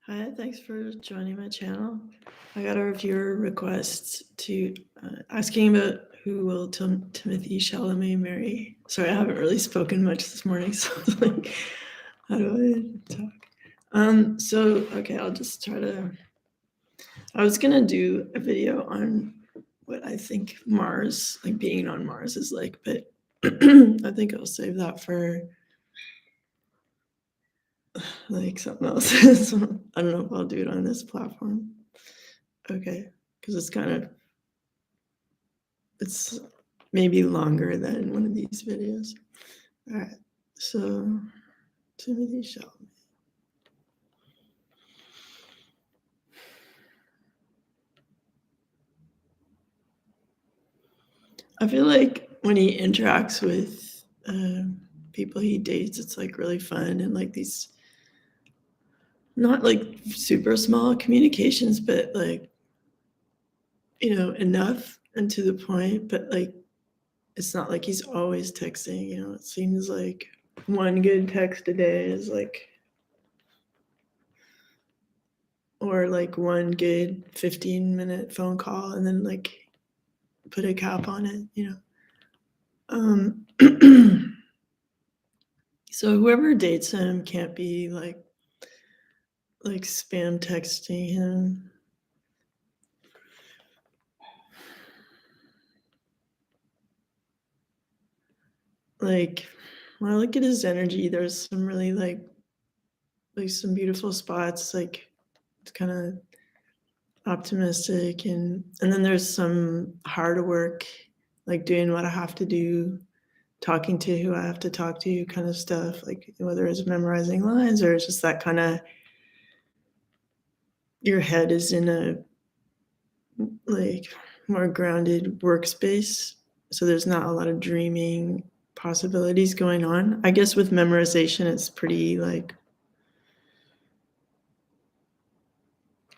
Hi, thanks for joining my channel. I got a reviewer request to asking about who will Timothee Chalamet marry. Sorry, I haven't really spoken much this morning, so I was like, how do I talk? Okay, I'll just try to. I was gonna do a video on what I think Mars, like being on Mars, is like, but I think I'll save that for like something else. So I don't know if I'll do it on this platform. Okay, because it's maybe longer than one of these videos. All right, so Timothée Chalamet. I feel like when he interacts with people he dates, it's like really fun and like these not like super small communications, but like enough and to the point. But like it's not like he's always texting. It seems like one good text a day is like, or like one good 15-minute phone call and then like put a cap on it. So whoever dates him can't be like spam texting him. Like when I look at his energy, there's some really like some beautiful spots. Like it's kind of optimistic, and then there's some hard work, like doing what I have to do, talking to who I have to talk to, kind of stuff. Like whether it's memorizing lines or it's just that kind of your head is in a like more grounded workspace, so there's not a lot of dreaming possibilities going on. I guess with memorization it's pretty like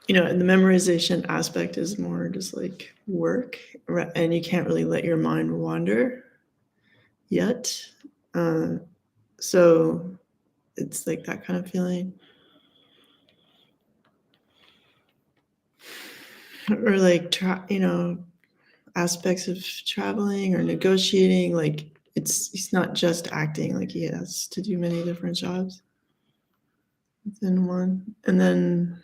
the memorization aspect is more just like work, and you can't really let your mind wander yet. So it's like that kind of feeling. Or like aspects of traveling or negotiating, like he's not just acting, like he has to do many different jobs within one. And then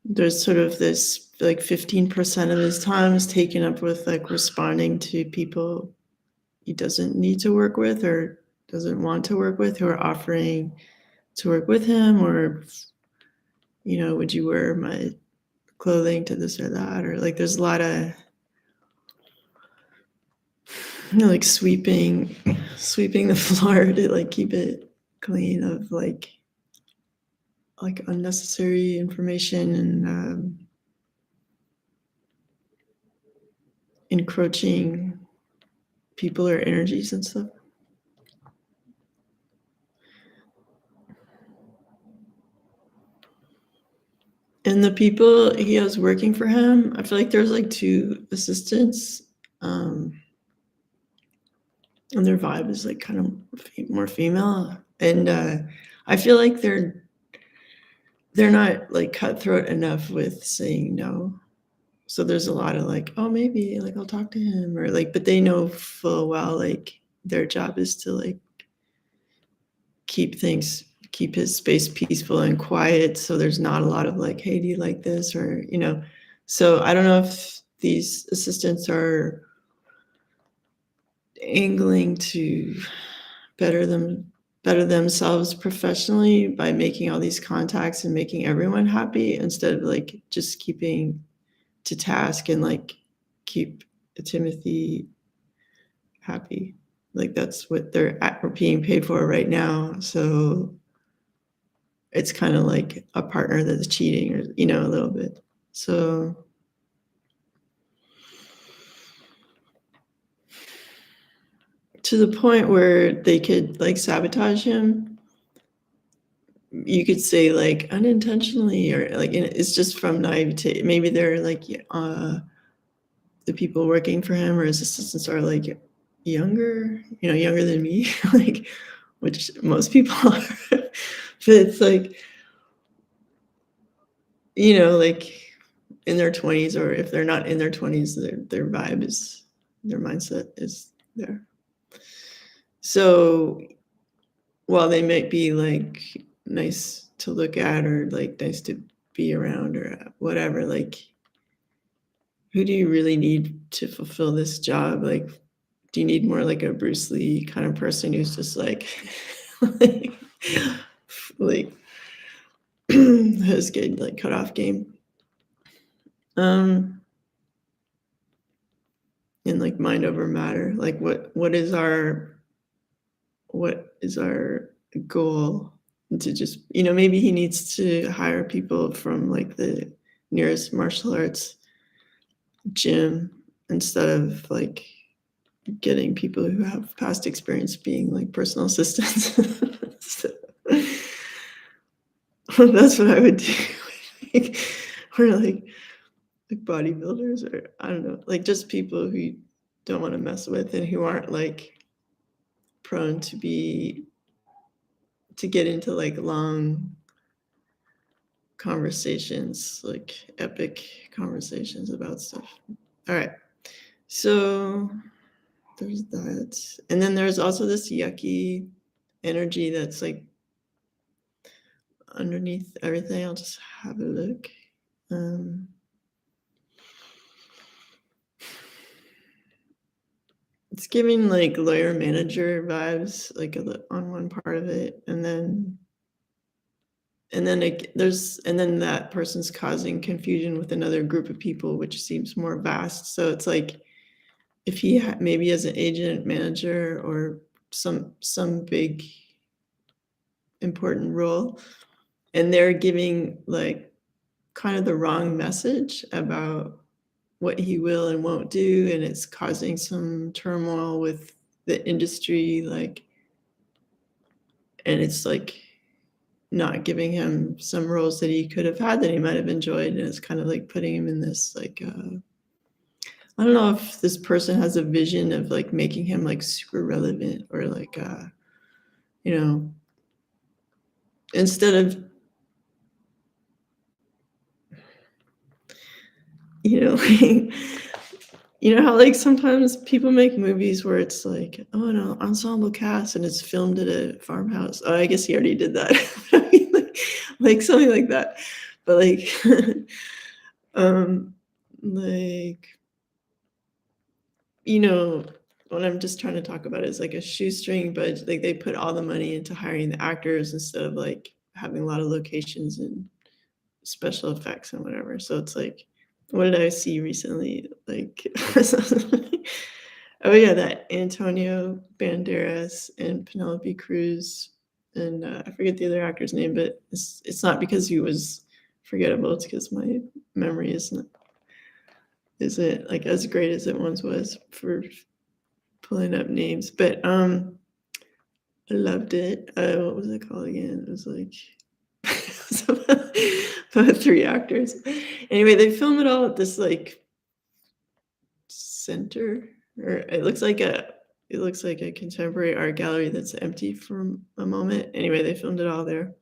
there's sort of this like 15% of his time is taken up with like responding to people he doesn't need to work with or doesn't want to work with, who are offering to work with him, or would you wear my clothing to this or that, or like there's a lot of like sweeping the floor to like keep it clean of like unnecessary information and encroaching people or energies and stuff. And the people he has working for him, I feel like there's like two assistants, and their vibe is like kind of more female, and I feel like they're not like cutthroat enough with saying no. So there's a lot of like, oh, maybe like I'll talk to him, or like, but they know full well like their job is to like keep his space peaceful and quiet. So there's not a lot of like, hey, do you like this? Or, so I don't know if these assistants are angling to better themselves professionally by making all these contacts and making everyone happy, instead of like just keeping to task and like keep Timothy happy. Like that's what they're being paid for right now. So it's kind of like a partner that's cheating, or a little bit. So to the point where they could like sabotage him, you could say like unintentionally, or like it's just from naivete. Maybe they're like the people working for him or his assistants are like younger than me, like, which most people are. But it's like like in their 20s, or if they're not in their 20s, their vibe is their mindset is there. So while they might be like nice to look at or like nice to be around or whatever, like who do you really need to fulfill this job? Like, do you need more like a Bruce Lee kind of person who's just like, like, like his good like cutoff game, um, and like mind over matter? Like, what is our goal? To just maybe he needs to hire people from like the nearest martial arts gym instead of like getting people who have past experience being like personal assistants. So, that's what I would do. Like, or like bodybuilders, or I don't know, like just people who you don't want to mess with and who aren't like prone to get into like long conversations, like epic conversations about stuff. All right. So there's that. And then there's also this yucky energy that's like underneath everything. I'll just have a look. It's giving like lawyer manager vibes, like on one part of it, and then that person's causing confusion with another group of people, which seems more vast. So it's like if he maybe as an agent manager or some big important role, and they're giving like kind of the wrong message about what he will and won't do, and it's causing some turmoil with the industry, like, and it's like not giving him some roles that he could have had that he might have enjoyed, and it's kind of like putting him in this like I don't know if this person has a vision of like making him like super relevant, or like instead of like, how like sometimes people make movies where it's like, oh, no, ensemble cast, and it's filmed at a farmhouse. Oh, I guess he already did that. I mean, like something like that. But like, like, what I'm just trying to talk about is like a shoestring budget. Like they put all the money into hiring the actors instead of like having a lot of locations and special effects and whatever. So it's like, what did I see recently? Like, oh yeah, that Antonio Banderas and Penelope Cruz, and I forget the other actor's name, but it's not because he was forgettable. It's because my memory isn't like as great as it once was for pulling up names. But I loved it. What was it called again? It was like about 3 actors. Anyway, they film it all at this like center, or it looks like a contemporary art gallery that's empty for a moment. Anyway, they filmed it all there.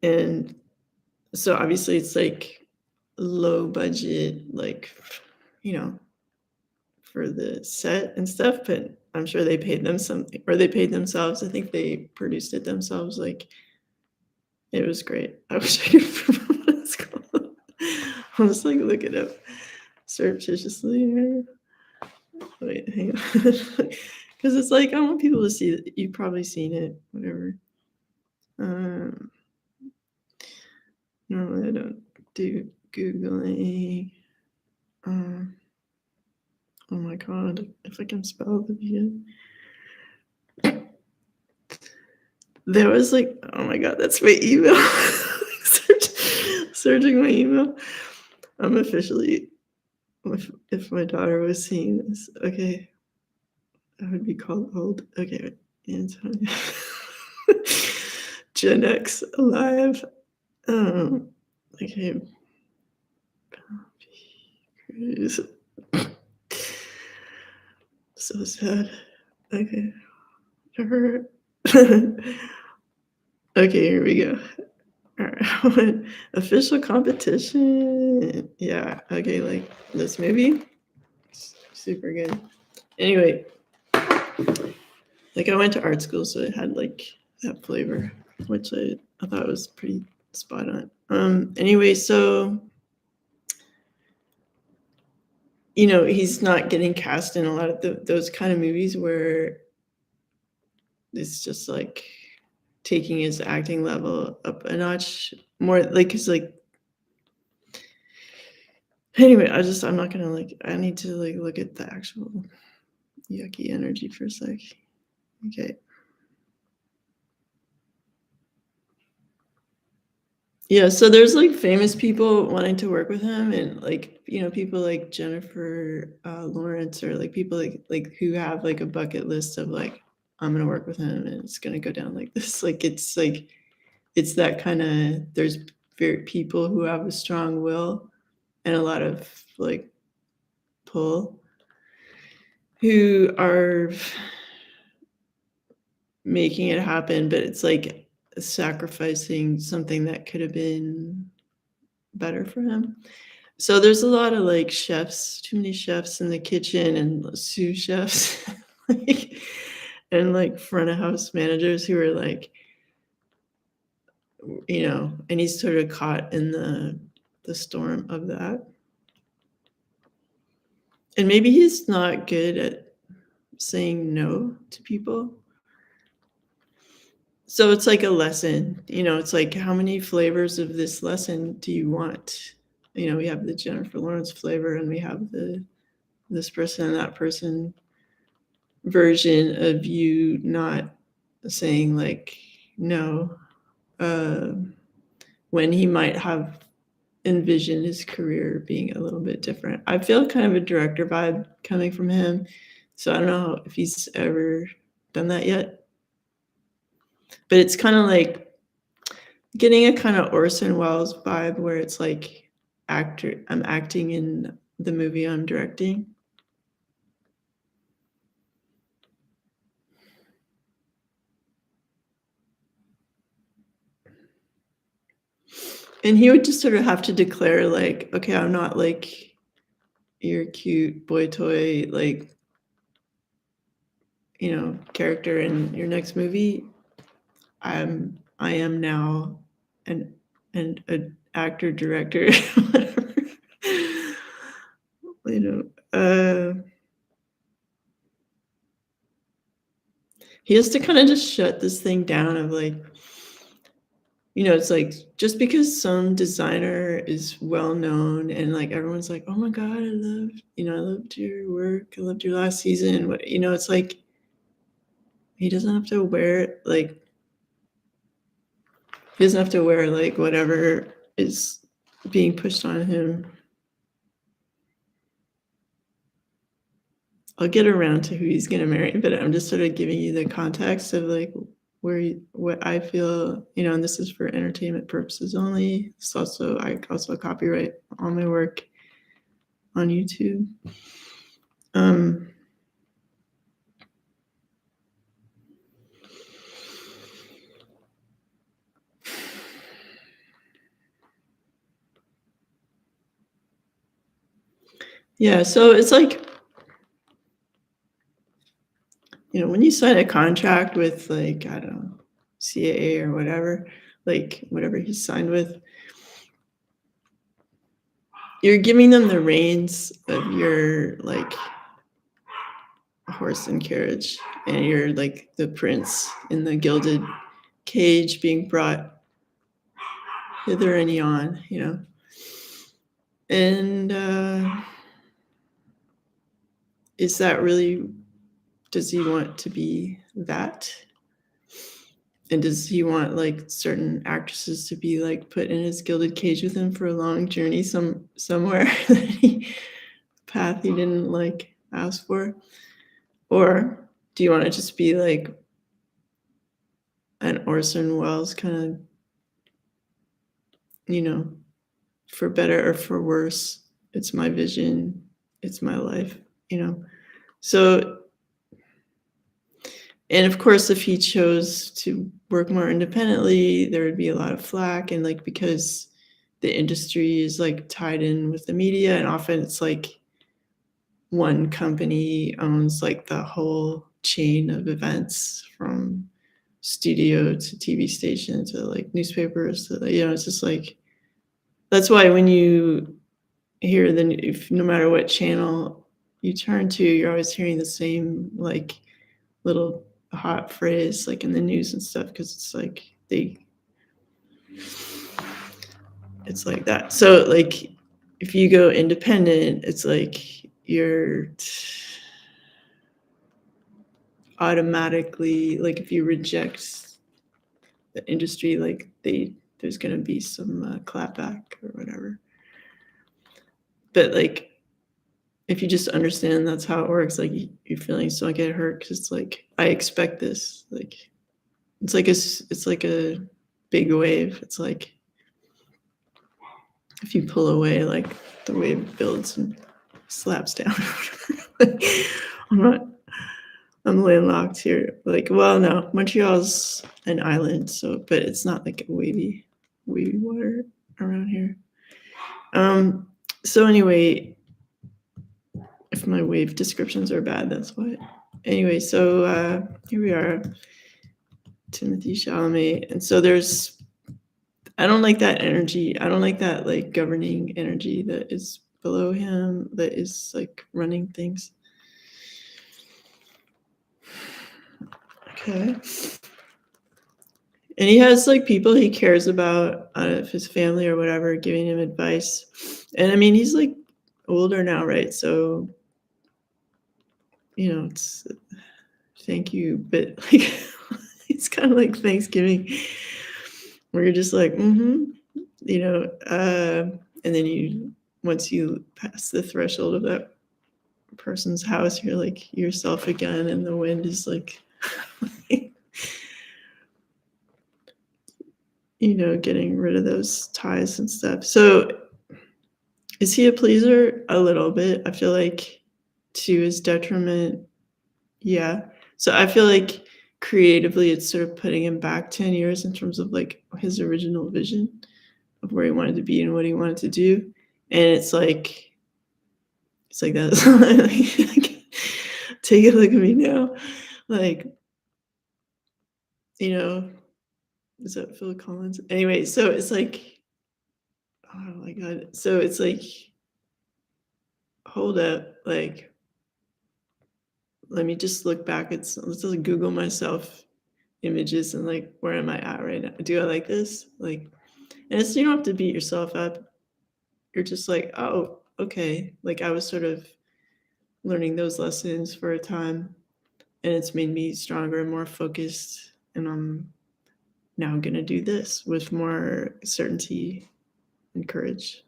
And so obviously it's like low budget, like, for the set and stuff, but I'm sure they paid them something, or they paid themselves. I think they produced it themselves. Like, it was great. I wish I could remember what it's called. I'll just like look it up surreptitiously. Wait, hang on. Because it's like I want people to see it. You've probably seen it, whatever. Normally I don't do Googling. Oh my god, if I can spell the vegan. There was like, oh my god, that's my email. Searching my email. I'm officially, if my daughter was seeing this, okay, I would be called old. Okay, Antonio. Gen X alive. Okay. Cruise. So sad. Okay. Her. Okay, here we go. Official competition. Yeah. Okay. Like this movie, super good. Anyway, like I went to art school, so it had like that flavor, which I thought was pretty spot on. Anyway, so he's not getting cast in a lot of those kind of movies where it's just like taking his acting level up a notch more. Like, cause like anyway, I'm not gonna I need to like look at the actual yucky energy for a sec. Okay. Yeah, so there's like famous people wanting to work with him, and like people like Jennifer Lawrence, or like people like who have like a bucket list of like, I'm gonna work with him and it's gonna go down like this. Like it's that kind of, there's very people who have a strong will and a lot of like pull, who are making it happen, but it's like sacrificing something that could have been better for him. So there's a lot of like chefs, too many chefs in the kitchen, and sous chefs, like, and like front of house managers who are like, and he's sort of caught in the storm of that. And maybe he's not good at saying no to people. So it's like a lesson, it's like, how many flavors of this lesson do you want? We have the Jennifer Lawrence flavor, and we have this person and that person version of you not saying like no, uh, when he might have envisioned his career being a little bit different. I feel kind of a director vibe coming from him. So I don't know if he's ever done that yet. But it's kind of like getting a kind of Orson Welles vibe, where it's like I'm acting in the movie I'm directing. And he would just sort of have to declare like, okay, I'm not like your cute boy toy, like, character in your next movie. I am now an actor, director, whatever. He has to kind of just shut this thing down of like, it's like, just because some designer is well known and like everyone's like, oh my God, I loved your work. I loved your last season. It's like, he doesn't have to wear like, whatever is being pushed on him. I'll get around to who he's going to marry, but I'm just sort of giving you the context of like what I feel, and this is for entertainment purposes only. It's also, I also copyright all my work on YouTube. Yeah, so it's like, when you sign a contract with like, I don't know, CAA or whatever, like whatever he's signed with, you're giving them the reins of your like horse and carriage, and you're like the prince in the gilded cage being brought hither and yon, and is that really, does he want to be that? And does he want like certain actresses to be like put in his gilded cage with him for a long journey somewhere path he didn't like ask for? Or do you want to just be like an Orson Welles kind of, for better or for worse, it's my vision, it's my life, So And of course, if he chose to work more independently, there would be a lot of flack, and, like, because the industry is, like, tied in with the media, and often it's, like, one company owns, like, the whole chain of events from studio to TV station to, like, newspapers to, it's just, like that's why when you hear if no matter what channel you turn to, you're always hearing the same, like, little hot phrase, like, in the news and stuff, because it's like it's like that. So, like, if you go independent, it's like you're automatically, like, if you reject the industry, like, there's gonna be some clapback or whatever. But, like, if you just understand that's how it works, like, your feelings don't get hurt because it's like, I expect this. Like, it's like a big wave. It's like if you pull away, like, the wave builds and slaps down. Like, I'm not. I'm landlocked here. Like, well, no, Montreal's an island, so but it's not like a wavy water around here. So anyway, if my wave descriptions are bad, that's why. Anyway, so here we are, Timothee Chalamet, and so I don't like that energy. I don't like that, like, governing energy that is below him, that is, like, running things. Okay. And he has, like, people he cares about out of his family or whatever giving him advice. And I mean, he's, like, older now, right? So, it's thank you, but, like, it's kind of like Thanksgiving where you're just like, and then once you pass the threshold of that person's house, you're like yourself again, and the wind is like, getting rid of those ties and stuff. So is he a pleaser? A little bit. I feel like to his detriment. Yeah. So I feel like creatively it's sort of putting him back 10 years in terms of, like, his original vision of where he wanted to be and what he wanted to do. And it's like that. Take a look at me now. Like, is that Phil Collins? Anyway, so it's like, oh my God. So it's like, hold up, like, let me just look back. Let's just Google myself images and, like, where am I at right now? Do I like this? Like, and you don't have to beat yourself up. You're just like, oh, okay. Like, I was sort of learning those lessons for a time, and it's made me stronger and more focused. And I'm now going to do this with more certainty and courage.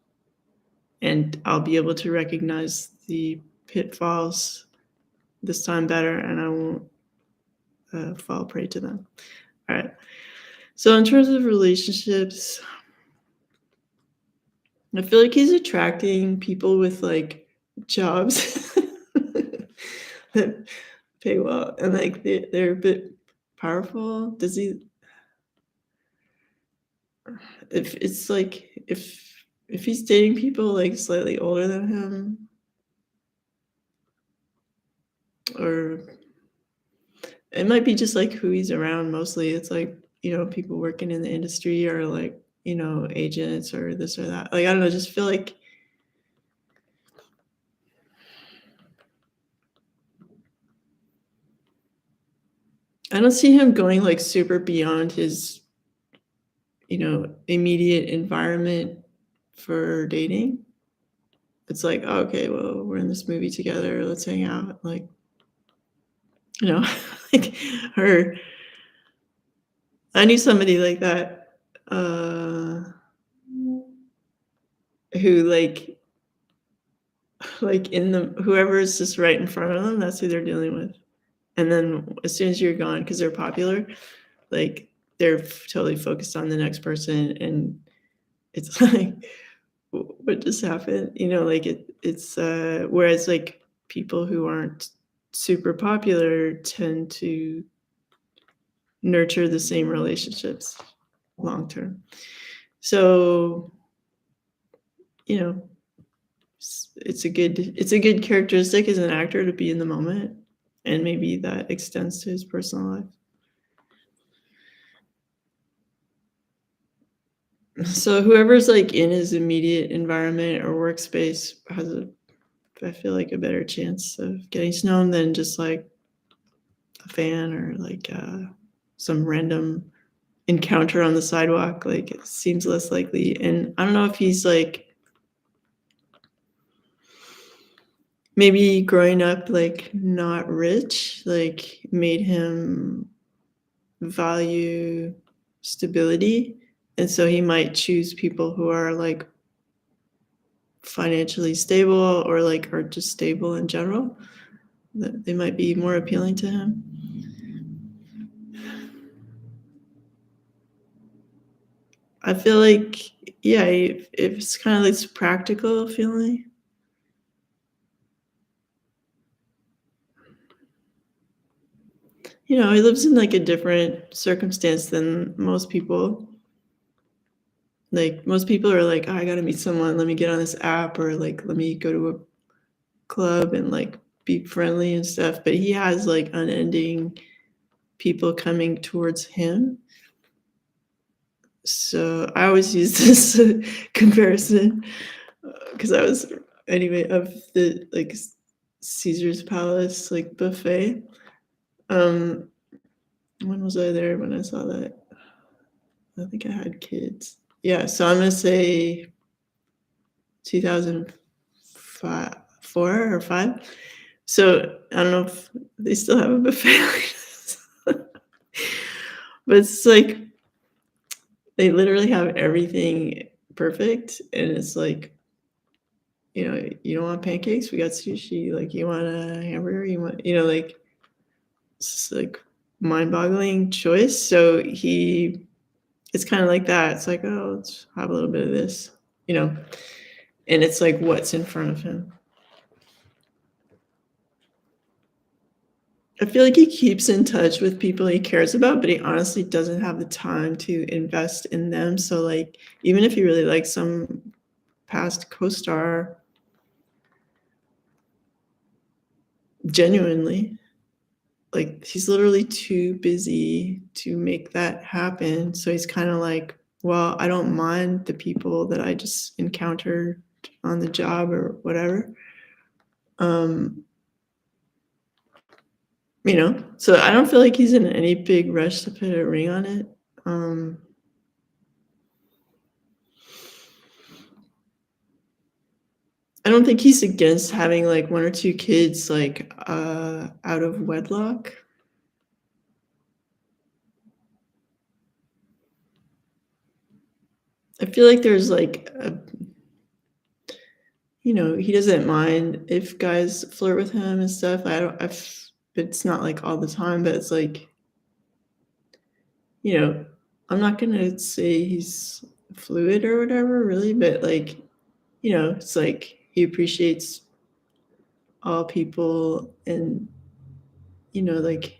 And I'll be able to recognize the pitfalls this time better, and I won't fall prey to them. All right. So in terms of relationships, I feel like he's attracting people with, like, jobs that pay well, and, like, they're a bit powerful. Does he? If it's like if he's dating people, like, slightly older than him, or it might be just, like, who he's around mostly. It's like, people working in the industry, or, like, agents or this or that. Like, I don't know, just feel like I don't see him going, like, super beyond his, immediate environment for dating. It's like, oh, okay, well, we're in this movie together. Let's hang out. Like, like her. I knew somebody like that, who, like in the whoever is just right in front of them, that's who they're dealing with. And then as soon as you're gone, because they're popular, like, they're totally focused on the next person, and it's like, what just happened? Like, it's whereas, like, people who aren't super popular tend to nurture the same relationships long term. So, you know, it's a good characteristic as an actor to be in the moment, and maybe that extends to his personal life. So whoever's like in his immediate environment or workspace has I feel like a better chance of getting to know him than just like a fan or like some random encounter on the sidewalk. Like it seems less likely. And I don't know if he's like maybe growing up like not rich, like made him value stability. And so he might choose people who are like financially stable or like are just stable in general. That they might be more appealing to him. I feel like, yeah, if it's kind of this practical feeling. You know, he lives in like a different circumstance than most people. Like most people are like, oh, I gotta meet someone. Let me get on this app, or like let me go to a club and like be friendly and stuff. But he has like unending people coming towards him. So I always use this comparison because I was anyway of the like Caesar's Palace like buffet. Um, when was I there when I saw that? I think I had kids. Yeah, so I'm gonna say 2005, 4 or 5. So I don't know if they still have a buffet like this. But it's like they literally have everything perfect, and it's like, you don't want pancakes? We got sushi. Like, you want a hamburger? You want, like, it's just like mind-boggling choice. So it's kind of like that. It's like, oh, let's have a little bit of this, and it's like what's in front of him. I feel like he keeps in touch with people he cares about, but he honestly doesn't have the time to invest in them. So, like, even if he really likes some past co-star genuinely, like, he's literally too busy to make that happen. So he's kind of like, well, I don't mind the people that I just encountered on the job or whatever. Um, so I don't feel like he's in any big rush to put a ring on it. I don't think he's against having like 1 or 2 kids like out of wedlock. I feel like there's like he doesn't mind if guys flirt with him and stuff. It's not like all the time, but it's like, you know, I'm not gonna say he's fluid or whatever, really, but like, it's like he appreciates all people and, like,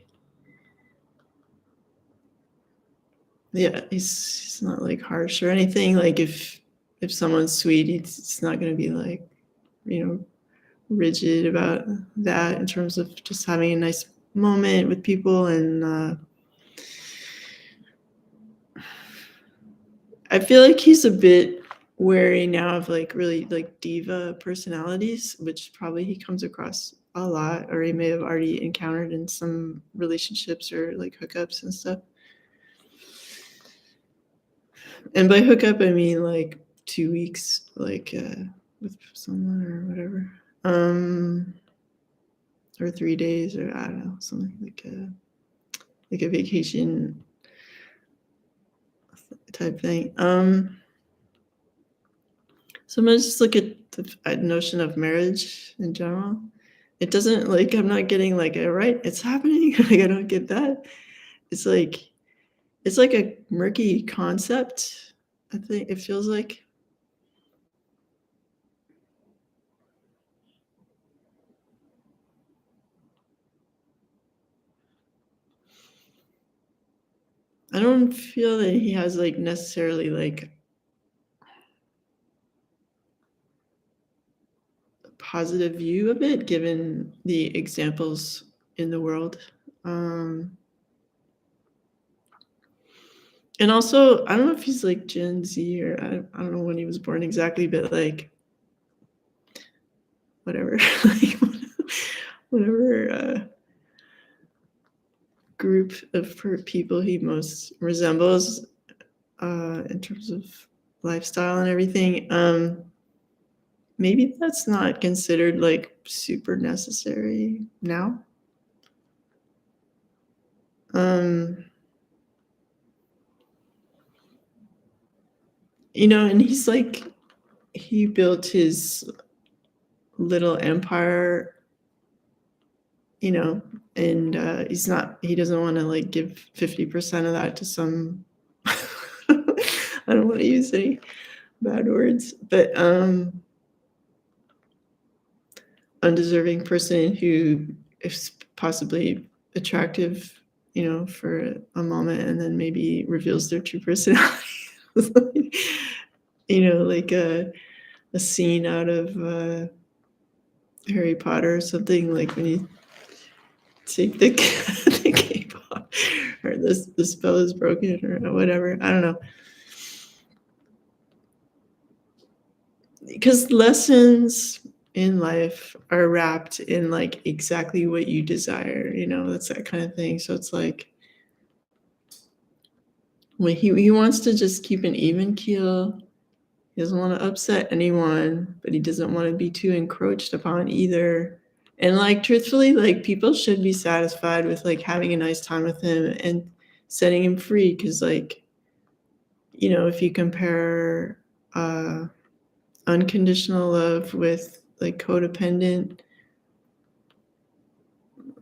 yeah, he's not like harsh or anything. Like if someone's sweet, it's not gonna be like, rigid about that in terms of just having a nice moment with people. And I feel like he's a bit wary now of like really like diva personalities, which probably he comes across a lot, or he may have already encountered in some relationships or like hookups and stuff. And by hookup, I mean like 2 weeks, like with someone or whatever, or 3 days, or I don't know, something like a vacation type thing. So I'm gonna just look at the notion of marriage in general. It doesn't like I'm not getting like a right. It's happening. Like I don't get that. It's like a murky concept. I think it feels like. I don't feel that he has, like, necessarily, like, a positive view of it given the examples in the world. Um, and also, I don't know if he's, like, Gen Z or I don't know when he was born exactly, but, like, whatever, like, whatever, group of people he most resembles, in terms of lifestyle and everything, maybe that's not considered, like, super necessary now. Um, and he's like he built his little empire, you know, and, he doesn't wanna, like, give 50% of that to some I don't wanna use any bad words, but, undeserving person who is possibly attractive, for a moment and then maybe reveals their true personality. Like a scene out of Harry Potter or something, like when you take the the cape off, or the spell is broken, or whatever. I don't know. Because lessons in life are wrapped in, like, exactly what you desire, that's that kind of thing. So it's like when he wants to just keep an even keel. He doesn't wanna upset anyone, but he doesn't wanna be too encroached upon either. And, like, truthfully, like, people should be satisfied with, like, having a nice time with him and setting him free. Because, like, if you compare, uh, unconditional love with, like, codependent,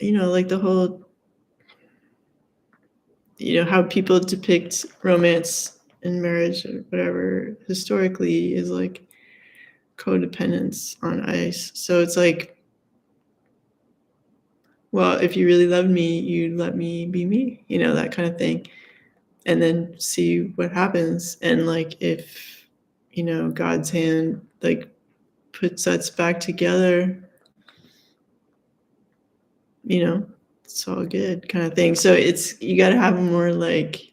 like, the whole how people depict romance and marriage or whatever historically is, like, codependence on ice. So it's like, well, if you really loved me, you'd let me be me, that kind of thing, and then see what happens. And, like, if, God's hand, like, puts us back together, you know, it's all good kind of thing. So you got to have more, like,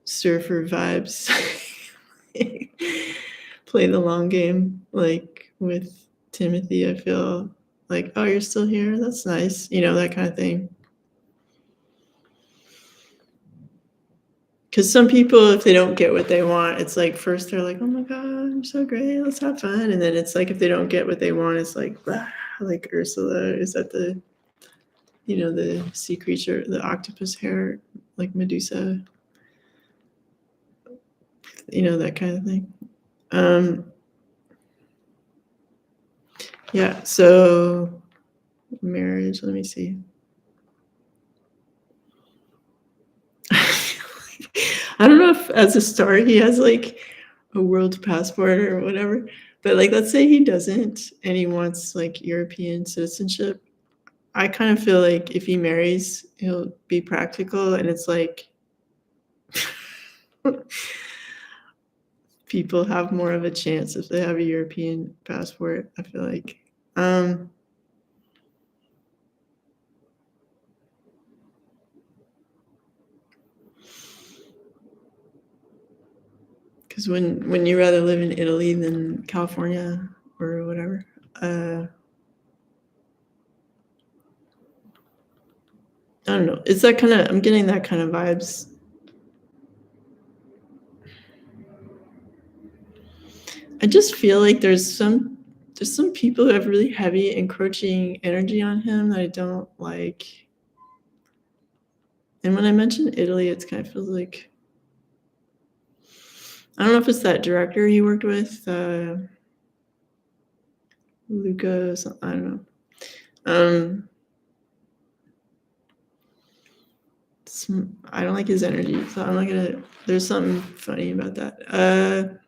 surfer vibes. Play the long game, like with Timothy. I feel like, oh, you're still here. That's nice. That kind of thing. Because some people, if they don't get what they want, it's like first they're like, "Oh my god, I'm so great. Let's have fun." And then it's like if they don't get what they want, it's like, "Ah," like Ursula. Is that the sea creature, the octopus hair, like Medusa, that kind of thing. Yeah. So marriage. Let me see. I don't know if as a star he has, like, a world passport or whatever, but, like, let's say he doesn't and he wants, like, European citizenship. I kind of feel like if he marries, he'll be practical, and it's like people have more of a chance if they have a European passport, I feel like. Um, because when you rather live in Italy than California or whatever, I don't know. It's that kinda I'm getting that kind of vibes. I just feel like there's some people who have really heavy encroaching energy on him that I don't like. And when I mention Italy, it's kind of feels like I don't know if it's that director he worked with, Luca, I don't know. Um, I don't like his energy, so I'm not gonna. There's something funny about that.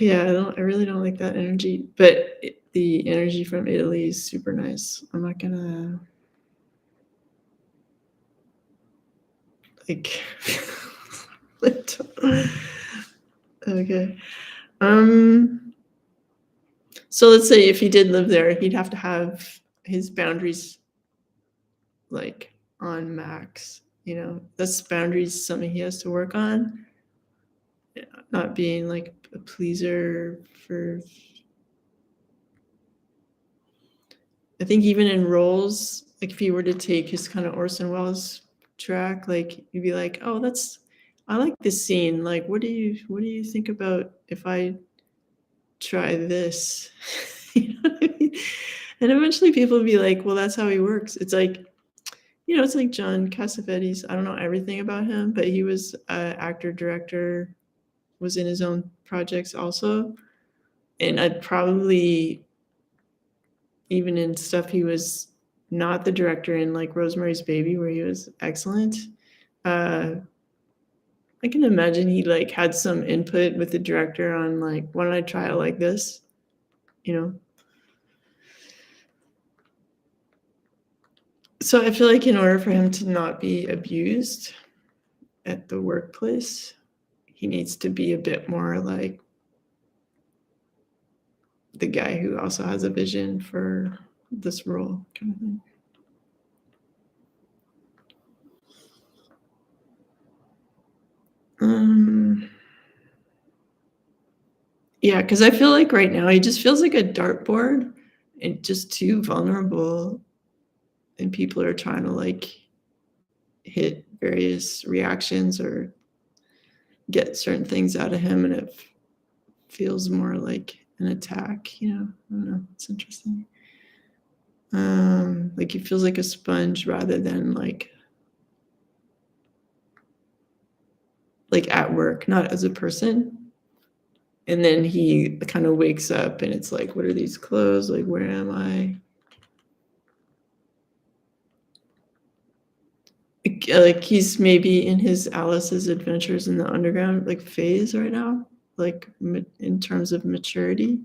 Yeah, I really don't like that energy, but the energy from Italy is super nice. I'm not gonna. Like, okay. So let's say if he did live there, he'd have to have his boundaries like on max. That's boundaries something he has to work on. Not being like a pleaser for. I think even in roles, like if he were to take his kind of Orson Welles track, like you'd be like, oh, I like this scene. Like, what do you think about if I try this? You know what I mean? And eventually people would be like, well, that's how he works. It's like, it's like John Cassavetes. I don't know everything about him, but he was an actor, director, was in his own projects also. And I'd probably, even in stuff he was not the director in, like Rosemary's Baby, where he was excellent. I can imagine he like had some input with the director on like, why don't I try it like this? So I feel like in order for him to not be abused at the workplace, he needs to be a bit more like the guy who also has a vision for this role kind of thing. Yeah, because I feel like right now he just feels like a dartboard and just too vulnerable, and people are trying to like hit various reactions or get certain things out of him, and it feels more like an attack. I don't know. It's interesting. Like he feels like a sponge rather than like at work, not as a person. And then he kind of wakes up and it's like, what are these clothes? Like, where am I? Like he's maybe in his Alice's Adventures in the Underground like phase right now, like in terms of maturity.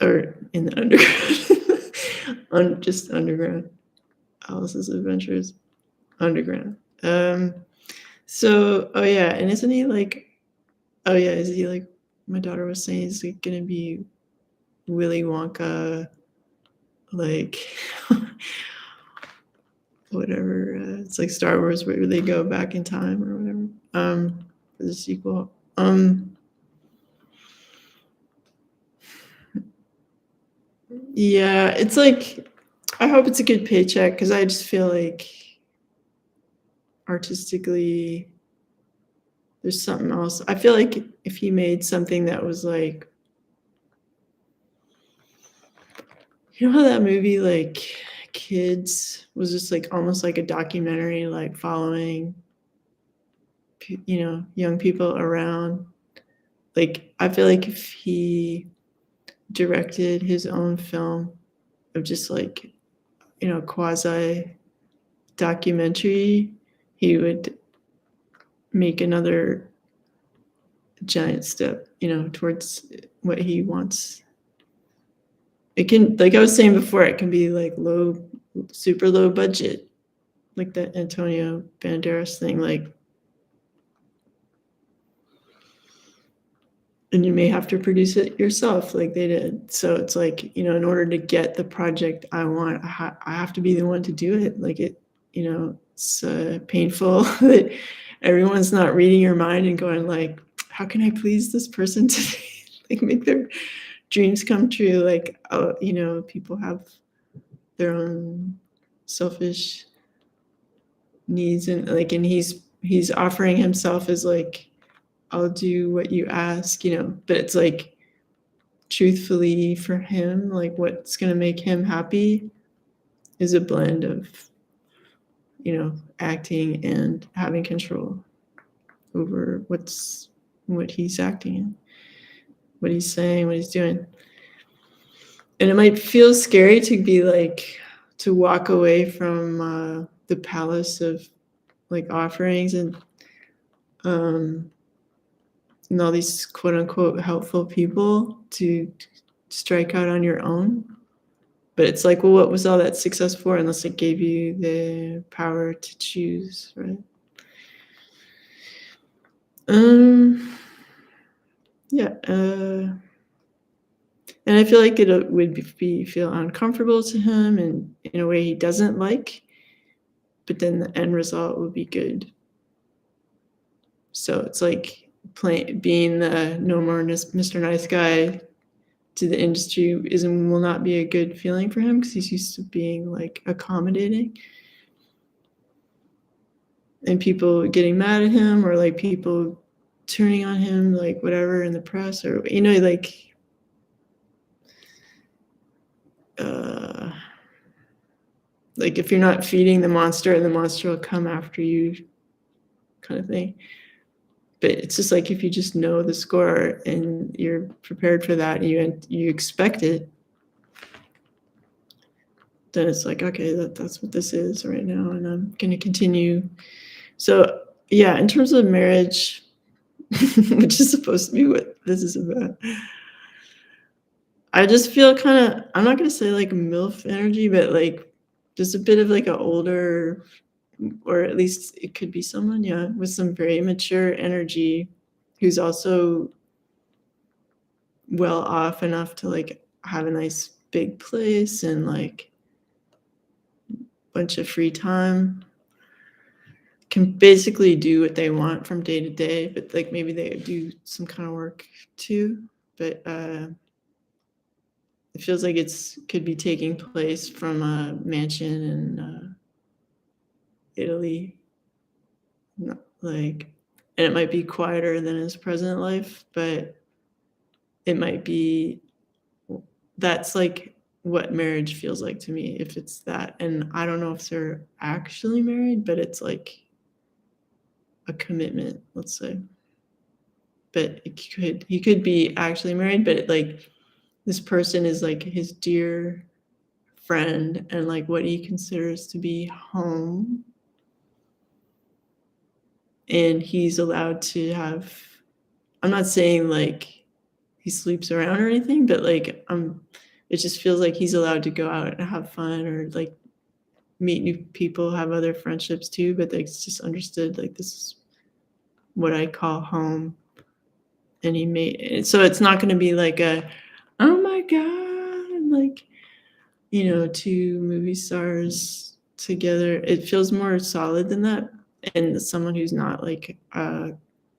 Or in the underground. Just underground. Alice's Adventures Underground. So, oh yeah, and isn't he like, oh yeah, is he like, my daughter was saying he's like gonna be Willy Wonka, like whatever. It's like Star Wars where they go back in time or whatever. For the sequel. Yeah, it's like I hope it's a good paycheck because I just feel like artistically there's something else. I feel like if he made something that was like, how that movie like Kids was just like almost like a documentary, like following young people around. Like I feel like if he directed his own film of just like quasi documentary, he would make another giant step towards what he wants. It can, like I was saying before, it can be like super low budget, like that Antonio Banderas thing, like, and you may have to produce it yourself like they did. So it's like, in order to get the project I want, I have to be the one to do it. Like it's painful that everyone's not reading your mind and going like, how can I please this person today? Like make their dreams come true. Like, people have their own selfish needs, and like, and he's offering himself as like, I'll do what you ask, but it's like truthfully for him, like what's going to make him happy is a blend of, acting and having control over what he's acting in, what he's saying, what he's doing. And it might feel scary to be like, to walk away from the palace of like offerings and all these quote unquote helpful people to strike out on your own. But it's like, well, what was all that success for unless it gave you the power to choose, right? Yeah, and I feel like it would feel uncomfortable to him and in a way he doesn't like, but then the end result will be good. So it's like being the no more Mr. Nice Guy to the industry will not be a good feeling for him because he's used to being like accommodating. And people getting mad at him or like people turning on him, like whatever in the press or, like, like if you're not feeding the monster will come after you kind of thing. But it's just like if you just know the score and you're prepared for that and you expect it, then it's like, okay, that's what this is right now and I'm going to continue. So yeah, in terms of marriage, which is supposed to be what this is about, I just feel kind of, I'm not going to say like MILF energy, but like just a bit of like an older, or at least it could be someone, yeah, with some very mature energy who's also well off enough to like have a nice big place and like a bunch of free time, can basically do what they want from day to day, but like maybe they do some kind of work too. But it feels like could be taking place from a mansion in Italy, like, and it might be quieter than his present life, but it might be, that's like what marriage feels like to me, if it's that. And I don't know if they're actually married, but it's like a commitment, let's say. But he could be actually married, but like this person is like his dear friend and like what he considers to be home. And he's allowed to have, I'm not saying like he sleeps around or anything, but like it just feels like he's allowed to go out and have fun or like meet new people, have other friendships too, but it's just understood like this is what I call home. And so it's not going to be like oh my God, like, two movie stars together. It feels more solid than that. And someone who's not like a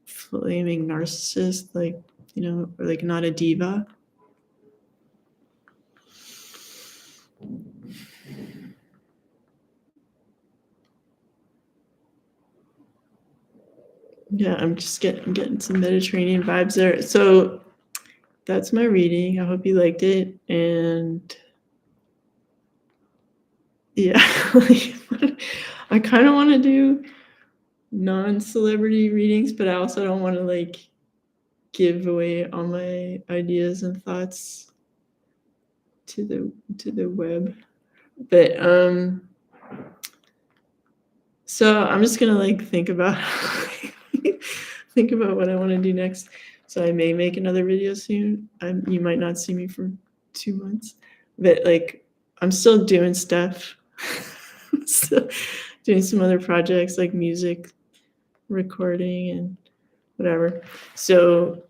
flaming narcissist, like, or like not a diva. Yeah, I'm getting some Mediterranean vibes there. So that's my reading. I hope you liked it. And yeah, I kind of want to do non-celebrity readings, but I also don't want to like give away all my ideas and thoughts to the web. But so I'm just gonna like think about what I want to do next. So I may make another video soon. You might not see me for 2 months, but like I'm still doing stuff. Still doing some other projects like music recording and whatever. So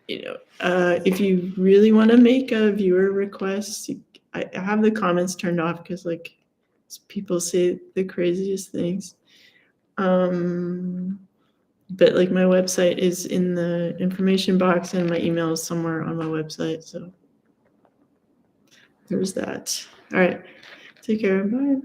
if you really want to make a viewer request, I have the comments turned off because like people say the craziest things. But like my website is in the information box and my email is somewhere on my website. So there's that. All right. Take care. Bye.